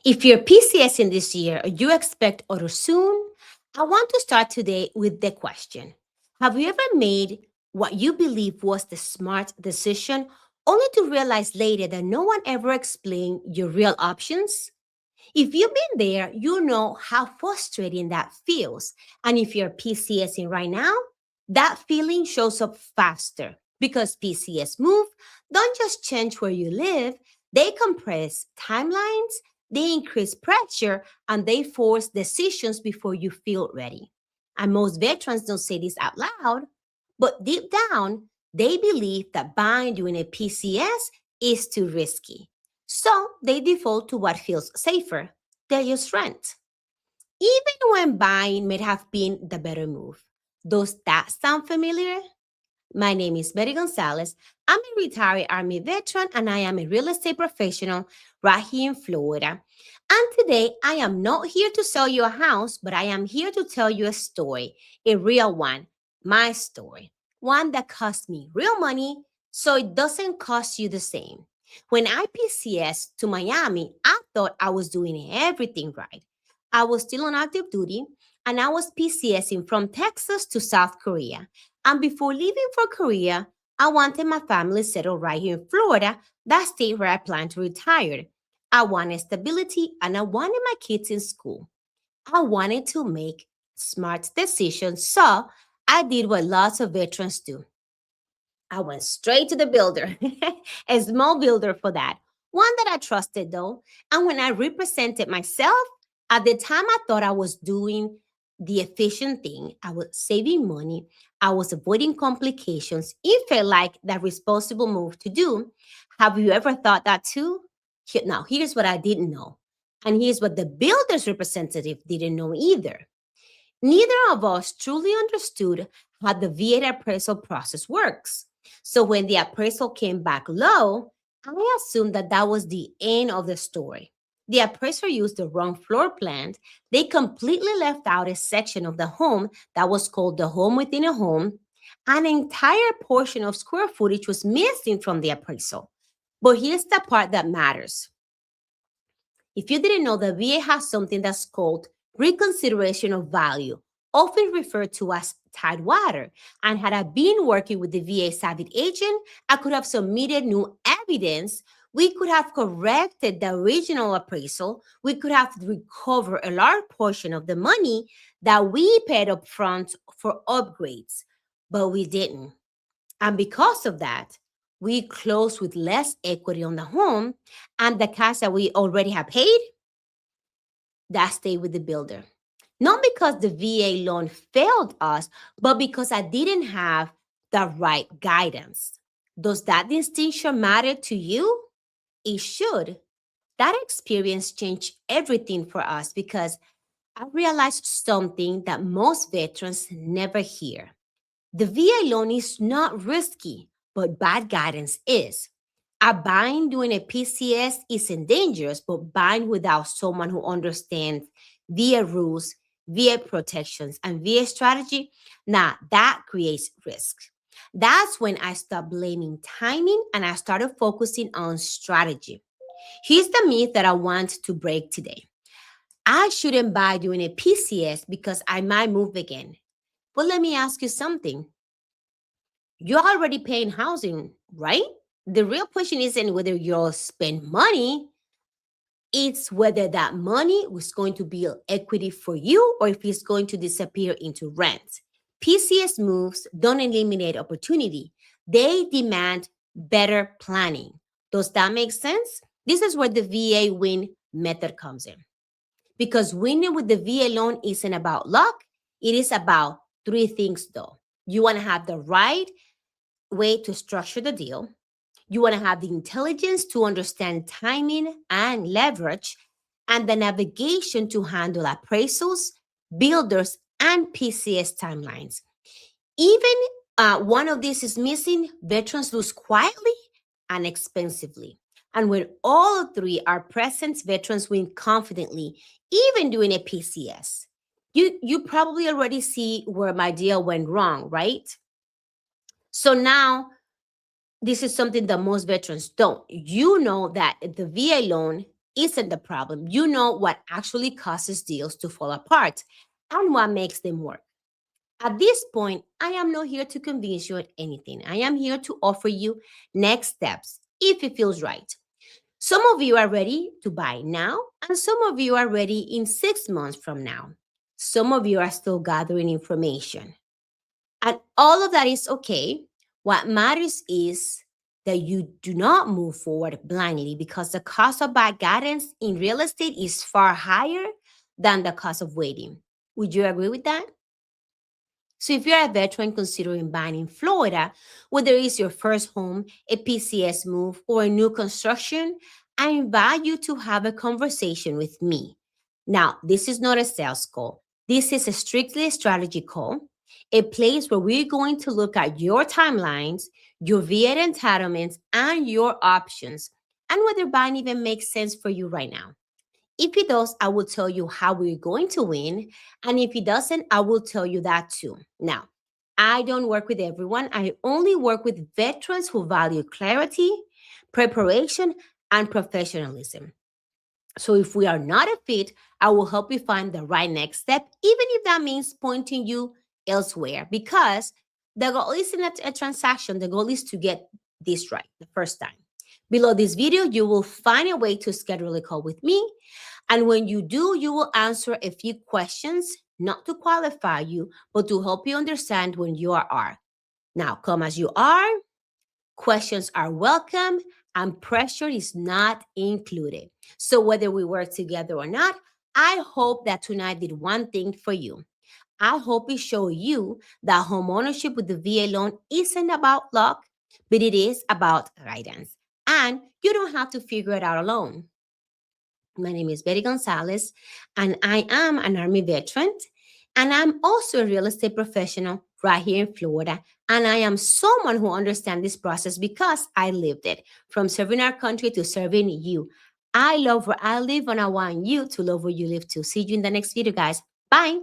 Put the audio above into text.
If you're PCSing this year or you expect order soon, I want to start today with the question. Have you ever made what you believe was the smart decision only to realize later that no one ever explained your real options? If you've been there, you know how frustrating that feels. And if you're PCSing right now, that feeling shows up faster because PCS move don't just change where you live, they compress timelines, they increase pressure, and they force decisions before you feel ready. And most veterans don't say this out loud, but deep down, they believe that buying during a PCS is too risky. So they default to what feels safer. They just rent. Even when buying may have been the better move. Does that sound familiar? My name is Betty Gonzalez. I'm a retired Army veteran and I am a real estate professional right here in Florida. And today I am not here to sell you a house, but I am here to tell you a story, a real one, my story, one that cost me real money so it doesn't cost you the same. When I PCS to Miami, I thought I was doing everything right. I was still on active duty and I was PCSing from Texas to South Korea. And before leaving for Korea, I wanted my family settled right here in Florida, that state where I plan to retire. I wanted stability and I wanted my kids in school. I wanted to make smart decisions, so I did what lots of veterans do. I went straight to the builder, a small builder for that, one that I trusted though. And when I represented myself, at the time I thought I was doing the efficient thing, I was saving money, I was avoiding complications. It felt like the responsible move to do. Have you ever thought that too? Now, here's what I didn't know. And here's what the builder's representative didn't know either. Neither of us truly understood how the VA appraisal process works. So when the appraisal came back low, I assumed that that was the end of the story. The appraiser used the wrong floor plan. They completely left out a section of the home that was called the home within a home. An entire portion of square footage was missing from the appraisal. But here's the part that matters. If you didn't know, the VA has something that's called reconsideration of value, often referred to as Tidewater. And had I been working with the VA savvy agent, I could have submitted new evidence. We could have corrected the original appraisal. We could have recovered a large portion of the money that we paid up front for upgrades, but we didn't. And because of that, we closed with less equity on the home, and the cash that we already have paid, that stayed with the builder. Not because the VA loan failed us, but because I didn't have the right guidance. Does that distinction matter to you? It should. That experience changed everything for us because I realized something that most veterans never hear. The VA loan is not risky, but bad guidance is. A bind doing a PCS isn't dangerous, but bind without someone who understands VA rules, VA protections, and VA strategy, now that creates risk. That's when I stopped blaming timing and I started focusing on strategy. Here's the myth that I want to break today. I shouldn't buy during a PCS because I might move again. But let me ask you something. You're already paying housing, right? The real question isn't whether you'll spend money, it's whether that money was going to build equity for you or if it's going to disappear into rent. PCS moves don't eliminate opportunity, they demand better planning. Does that make sense? This is where the VA win method comes in. Because winning with the VA loan isn't about luck, it is about three things though. You want to have the right way to structure the deal. You want to have the intelligence to understand timing and leverage, and the navigation to handle appraisals, builders, and PCS timelines. Even one of these is missing, veterans lose quietly and expensively. And when all three are present, veterans win confidently, even doing a PCS. You probably already see where my deal went wrong, right? So now, this is something that most veterans don't. You know that the VA loan isn't the problem. You know what actually causes deals to fall apart and what makes them work. At this point, I am not here to convince you of anything. I am here to offer you next steps if it feels right. Some of you are ready to buy now, and some of you are ready in 6 months from now. Some of you are still gathering information. And all of that is okay. What matters is that you do not move forward blindly because the cost of bad guidance in real estate is far higher than the cost of waiting. Would you agree with that? So, if you're a veteran considering buying in Florida, whether it's your first home, a PCS move, or a new construction, I invite you to have a conversation with me. Now, this is not a sales call. This is a strictly a strategy call, a place where we're going to look at your timelines, your VA entitlements, and your options, and whether buying even makes sense for you right now. If it does, I will tell you how we're going to win. And if it doesn't, I will tell you that too. Now, I don't work with everyone. I only work with veterans who value clarity, preparation, and professionalism. So if we are not a fit, I will help you find the right next step, even if that means pointing you elsewhere. Because the goal isn't a transaction, the goal is to get this right the first time. Below this video, you will find a way to schedule a call with me. And when you do, you will answer a few questions, not to qualify you, but to help you understand when you are. Now, come as you are, questions are welcome, and pressure is not included. So, whether we work together or not, I hope that tonight did one thing for you. I hope it showed you that homeownership with the VA loan isn't about luck, but it is about guidance. And you don't have to figure it out alone. My name is Betty Gonzalez, and I am an Army veteran. And I'm also a real estate professional right here in Florida. And I am someone who understands this process because I lived it, from serving our country to serving you. I love where I live, and I want you to love where you live too. See you in the next video, guys. Bye.